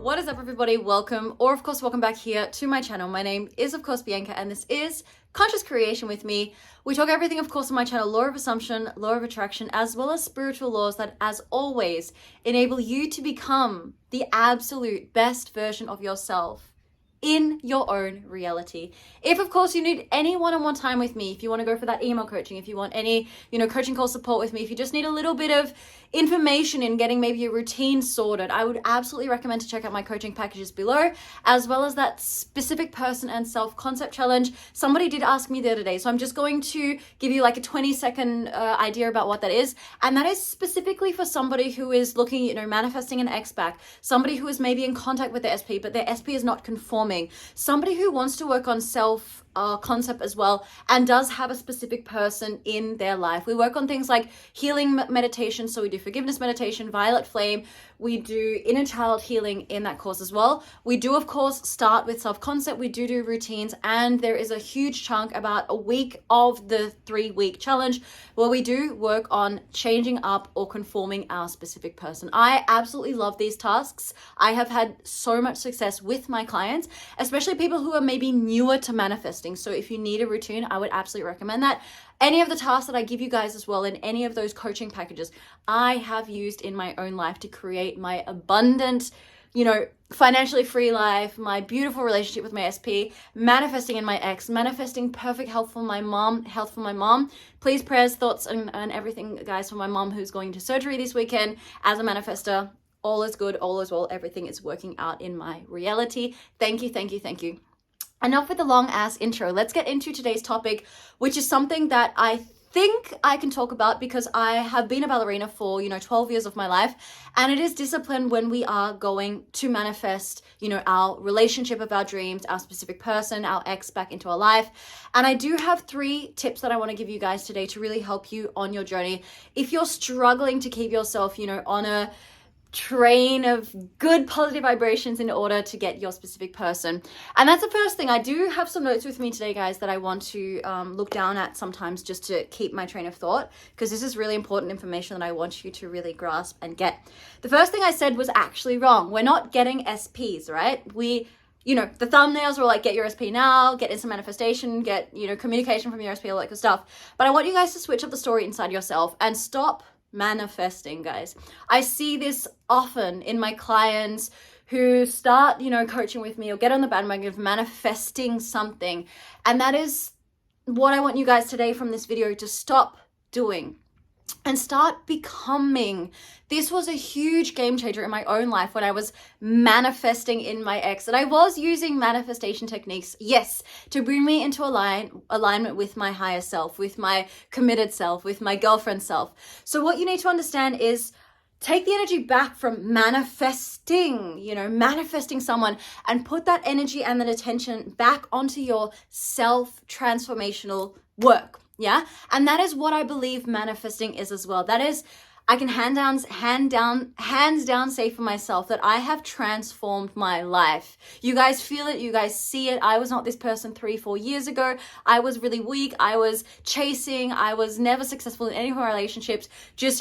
What is up, everybody? Welcome, or of course, welcome back here to my channel. My name is, of course, Bianca, and this is Conscious Creation with me. We talk everything, of course, on my channel, law of assumption, law of attraction, as well as spiritual laws that, as always, enable you to become the absolute best version of yourself in your own reality. If, of course, you need any one-on-one time with me, if you want to go for that email coaching, if you want any, coaching call support with me, if you just need a little bit of information in getting maybe your routine sorted, I would absolutely recommend to check out my coaching packages below, as well as that specific person and self-concept challenge. Somebody did ask me the other day, so I'm just going to give you like a 20-second idea about what that is. And that is specifically for somebody who is looking, manifesting an ex back, somebody who is maybe in contact with their SP, but their SP is not conforming, somebody who wants to work on self concept as well, and does have a specific person in their life. We work on things like healing meditation, so we do forgiveness meditation, violet flame, we do inner child healing in that course as well. We do, of course, start with self-concept, we do routines, and there is a huge chunk, about a week of the 3-week challenge, where we do work on changing up or conforming our specific person. I absolutely love these tasks. I have had so much success with my clients, especially people who are maybe newer to manifesting. So if you need a routine, I would absolutely recommend that. Any of the tasks that I give you guys as well in any of those coaching packages, I have used in my own life to create my abundant, financially free life, my beautiful relationship with my SP, manifesting in my ex, manifesting perfect health for my mom. Please, prayers, thoughts, and everything, guys, for my mom who's going to surgery this weekend. As a manifester, all is good, all is well, everything is working out in my reality. Thank you, thank you, thank you. Enough with the long ass intro. Let's get into today's topic, which is something that I think I can talk about because I have been a ballerina for, 12 years of my life. And it is discipline when we are going to manifest, our relationship of our dreams, our specific person, our ex back into our life. And I do have 3 tips that I want to give you guys today to really help you on your journey. If you're struggling to keep yourself, on a train of good positive vibrations in order to get your specific person. And that's the first thing. I do have some notes with me today, guys, that I want to look down at sometimes just to keep my train of thought, because this is really important information that I want you to really grasp and get. The first thing I said was actually wrong. We're not getting SPs, right? The thumbnails were like, get your SP now, get instant manifestation, get, communication from your SP, all that good stuff. But I want you guys to switch up the story inside yourself and stop manifesting, guys. I see this often in my clients who start, coaching with me or get on the bandwagon of manifesting something. And that is what I want you guys today from this video to stop doing and start becoming. This was a huge game changer in my own life when I was manifesting in my ex. And I was using manifestation techniques, yes, to bring me into alignment with my higher self, with my committed self, with my girlfriend self. So what you need to understand is take the energy back from manifesting, manifesting someone, and put that energy and that attention back onto your self-transformational work. Yeah. And that is what I believe manifesting is as well. That is, I can hands down say for myself that I have transformed my life. You guys feel it. You guys see it. I was not this person 3-4 years ago. I was really weak. I was chasing. I was never successful in any of my relationships. Just,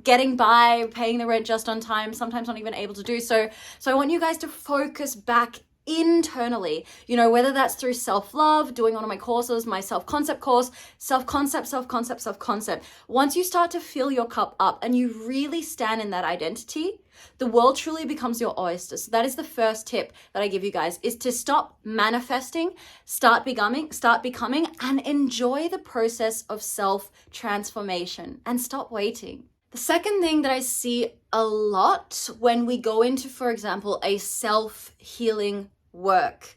getting by, paying the rent just on time, sometimes not even able to do so. So I want you guys to focus back internally, whether that's through self-love, doing one of my courses, my self-concept course, self-concept. Once you start to fill your cup up and you really stand in that identity, the world truly becomes your oyster. So that is the first tip that I give you guys, is to stop manifesting, start becoming, and enjoy the process of self-transformation and stop waiting. The second thing that I see a lot when we go into, for example, a self-healing work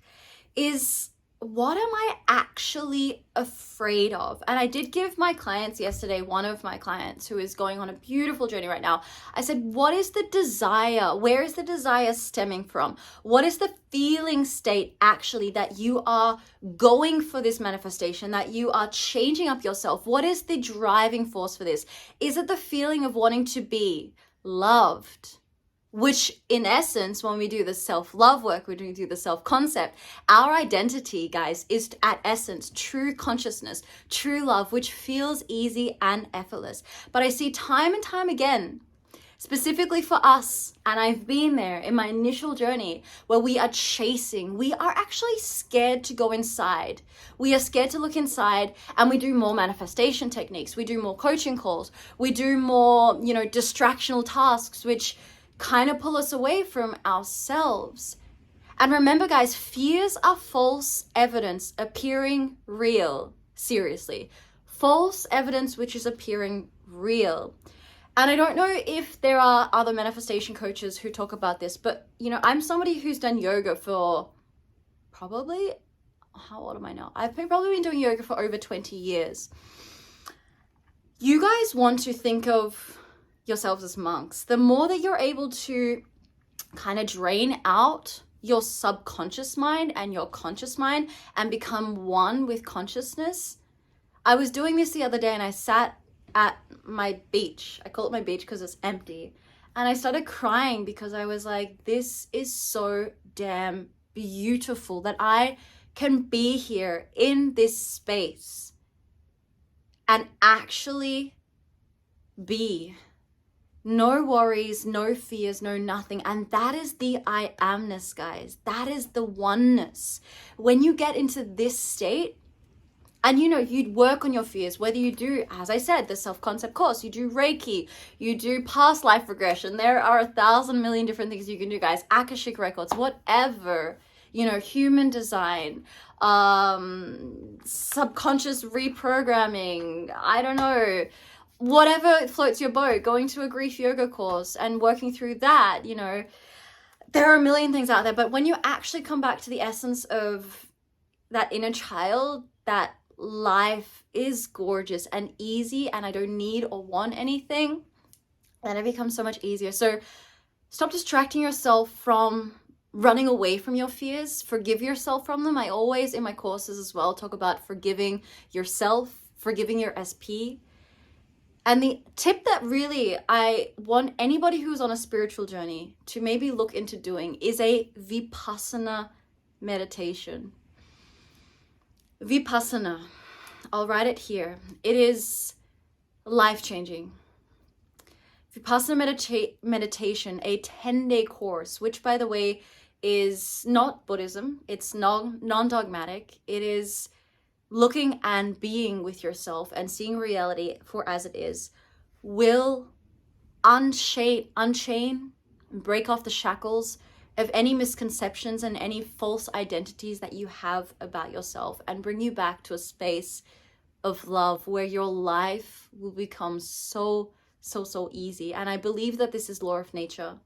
is, what am I actually afraid of? And I did give my clients yesterday, one of my clients who is going on a beautiful journey right now, I said, what is the desire? Where is the desire stemming from? What is the feeling state actually that you are going for this manifestation, that you are changing up yourself? What is the driving force for this? Is it the feeling of wanting to be loved? Which in essence, when we do the self-love work, when we do the self-concept, our identity, guys, is at essence true consciousness, true love, which feels easy and effortless. But I see time and time again specifically for us, and I've been there in my initial journey where we are chasing, we are actually scared to go inside. We are scared to look inside, and we do more manifestation techniques. We do more coaching calls. We do more, distractional tasks, which kind of pull us away from ourselves. And remember, guys, fears are false evidence appearing real. Seriously. False evidence which is appearing real. And I don't know if there are other manifestation coaches who talk about this, but I'm somebody who's done yoga for probably, how old am I now? I've probably been doing yoga for over 20 years. You guys want to think of yourselves as monks. The more that you're able to kind of drain out your subconscious mind and your conscious mind and become one with consciousness. I was doing this the other day and I sat at my beach. I call it my beach because it's empty. And I started crying because I was like, this is so damn beautiful that I can be here in this space and actually be. No worries, no fears, no nothing. And that is the I amness, guys. That is the oneness. When you get into this state, and you'd work on your fears, whether you do, as I said, the self-concept course, you do Reiki, you do past life regression. There are 1,000 million different things you can do, guys. Akashic records, whatever, human design, subconscious reprogramming, I don't know, whatever floats your boat, going to a grief yoga course and working through that, there are a million things out there. But when you actually come back to the essence of that inner child, that life is gorgeous and easy and I don't need or want anything, then it becomes so much easier. So stop distracting yourself from running away from your fears. Forgive yourself from them. I always, in my courses as well, talk about forgiving yourself, forgiving your SP. And the tip that really I want anybody who's on a spiritual journey to maybe look into doing is a Vipassana meditation. Vipassana, I'll write it here. It is life-changing. Vipassana meditation, a 10-day course, which by the way is not Buddhism. It's non-dogmatic. It is looking and being with yourself and seeing reality for as it is, will unchain, break off the shackles of any misconceptions and any false identities that you have about yourself and bring you back to a space of love where your life will become so easy. And I believe that this is law of nature.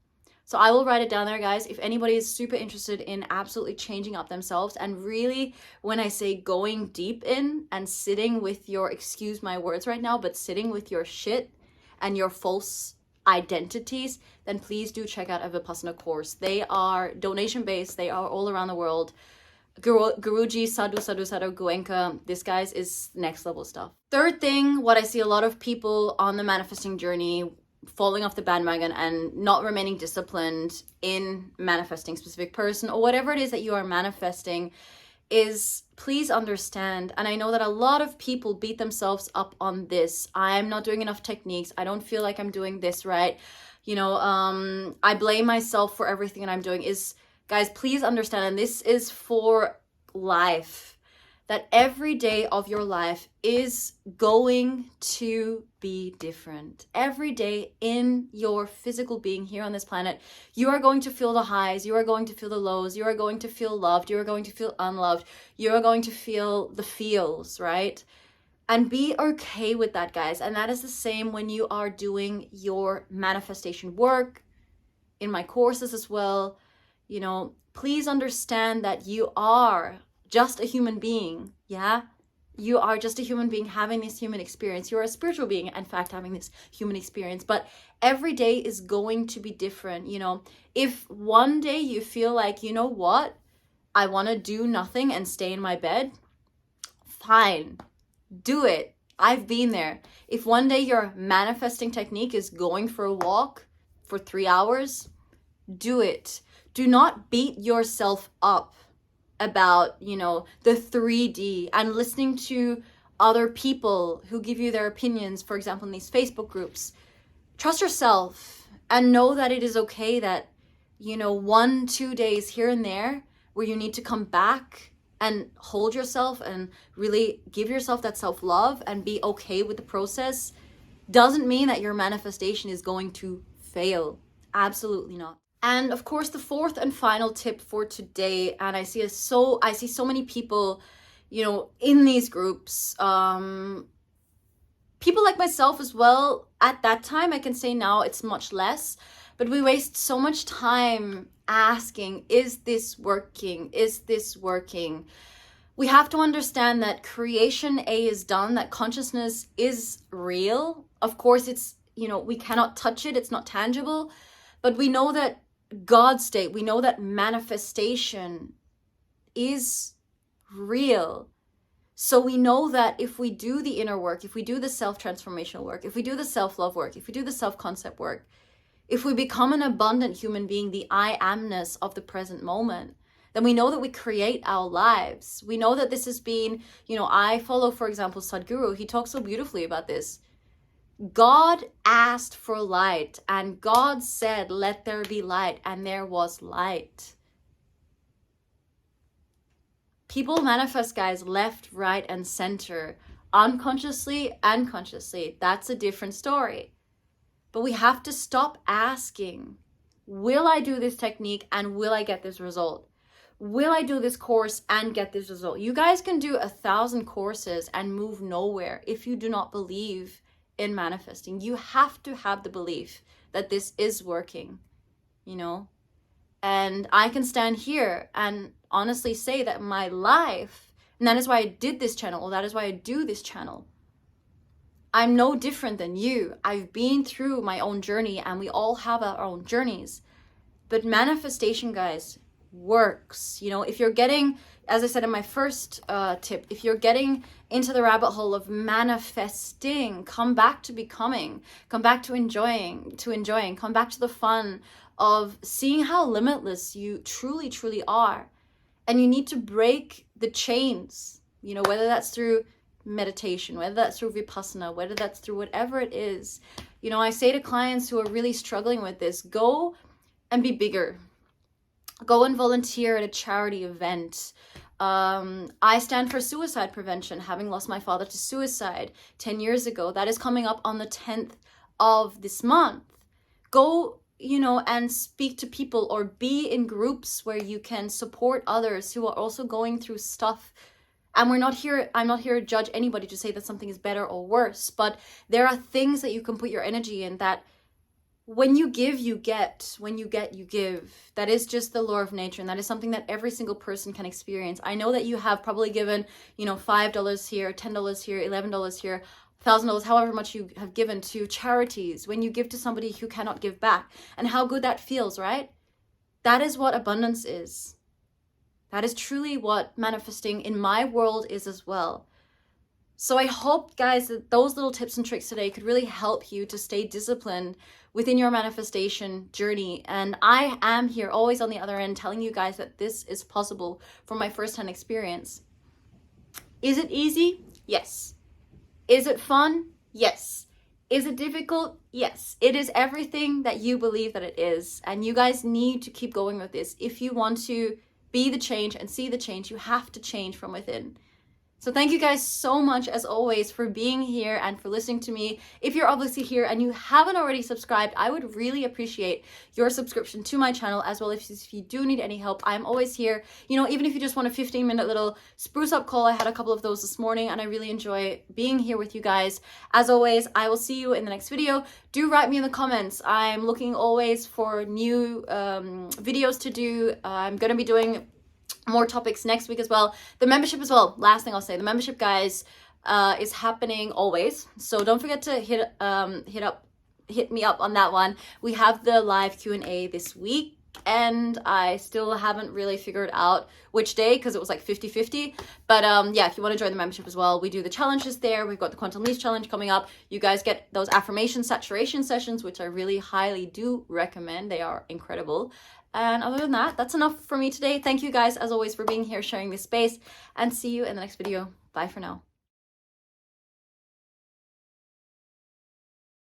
So I will write it down there, guys. If anybody is super interested in absolutely changing up themselves and really, when I say going deep in and sitting with your, excuse my words right now, but sitting with your shit and your false identities, then please do check out a Vipassana course. They are donation-based. They are all around the world. Guruji Sadhu Goenka, this guy's is next level stuff. Third thing, what I see a lot of people on the manifesting journey falling off the bandwagon and not remaining disciplined in manifesting a specific person or whatever it is that you are manifesting is, please understand, and I know that a lot of people beat themselves up on this. I'm not doing enough techniques. I don't feel like I'm doing this right. I blame myself for everything that I'm doing. Guys, please understand, and this is for life, that every day of your life is going to be different. Every day in your physical being here on this planet, you are going to feel the highs, you are going to feel the lows, you are going to feel loved, you are going to feel unloved, you are going to feel the feels, right? And be okay with that, guys. And that is the same when you are doing your manifestation work, in my courses as well. Please understand that you are just a human being, yeah? You are just a human being having this human experience. You're a spiritual being, in fact, having this human experience. But every day is going to be different, If one day you feel like, you know what? I want to do nothing and stay in my bed, fine. Do it. I've been there. If one day your manifesting technique is going for a walk for 3 hours, do it. Do not beat yourself up about, the 3D and listening to other people who give you their opinions, for example, in these Facebook groups. Trust yourself And know that it is okay that, 1-2 days here and there where you need to come back and hold yourself and really give yourself that self-love and be okay with the process doesn't mean that your manifestation is going to fail. Absolutely not. And of course, the fourth and final tip for today, and I see so many people, in these groups, people like myself as well. At that time, I can say now it's much less, but we waste so much time asking, is this working? Is this working? We have to understand that creation A is done, that consciousness is real. Of course, it's, we cannot touch it. It's not tangible, but we know that God state, we know that manifestation is real. So we know that if we do the inner work, if we do the self-transformational work, if we do the self-love work, if we do the self-concept work, if we become an abundant human being, the I amness of the present moment, then we know that we create our lives. We know that this has been, I follow, for example, Sadhguru. He talks so beautifully about this. God asked for light, and God said, let there be light, and there was light. People manifest, guys, left, right, and center, unconsciously and consciously. That's a different story. But we have to stop asking, will I do this technique and will I get this result? Will I do this course and get this result? You guys can do 1,000 courses and move nowhere if you do not believe in manifesting. You have to have the belief that this is working, And I can stand here and honestly say that my life, and that is why I did this channel, or that is why I do this channel, I'm no different than you. I've been through my own journey, and we all have our own journeys. But manifestation, guys, works. If you're getting, as I said in my first tip, if you're getting into the rabbit hole of manifesting, come back to becoming, come back to enjoying, come back to the fun of seeing how limitless you truly, truly are. And you need to break the chains, whether that's through meditation, whether that's through vipassana, whether that's through whatever it is. I say to clients who are really struggling with this, go and be bigger. Go and volunteer at a charity event. I stand for suicide prevention, having lost my father to suicide 10 years ago. That is coming up on the 10th of this month. Go, and speak to people or be in groups where you can support others who are also going through stuff. And I'm not here to judge anybody to say that something is better or worse, but there are things that you can put your energy in that when you give, you get. When you get, you give. That is just the law of nature, and that is something that every single person can experience. I know that you have probably given, $5 here, $10 here, $11 here, $1,000, however much you have given to charities, when you give to somebody who cannot give back, and how good that feels, right? That is what abundance is. That is truly what manifesting in my world is as well. So I hope, guys, that those little tips and tricks today could really help you to stay disciplined within your manifestation journey. And I am here always on the other end telling you guys that this is possible from my firsthand experience. Is it easy? Yes. Is it fun? Yes. Is it difficult? Yes. It is everything that you believe that it is. And you guys need to keep going with this. If you want to be the change and see the change, you have to change from within. So thank you guys so much, as always, for being here and for listening to me. If you're obviously here and you haven't already subscribed, I would really appreciate your subscription to my channel, as well. If you do need any help, I'm always here. Even if you just want a 15-minute little spruce up call, I had a couple of those this morning, and I really enjoy being here with you guys. As always, I will see you in the next video. Do write me in the comments. I'm looking always for new videos to do. I'm going to be doing more topics next week as well. The membership as well. Last thing I'll say, the membership, guys, is happening always. So don't forget to hit me up on that one. We have the live Q&A this week, and I still haven't really figured out which day because it was like 50-50. But yeah, if you want to join the membership as well, we do the challenges there. We've got the Quantum Leash challenge coming up. You guys get those affirmation saturation sessions, which I really highly do recommend. They are incredible. And other than that, that's enough for me today. Thank you guys, as always, for being here, sharing this space, and see you in the next video. Bye for now.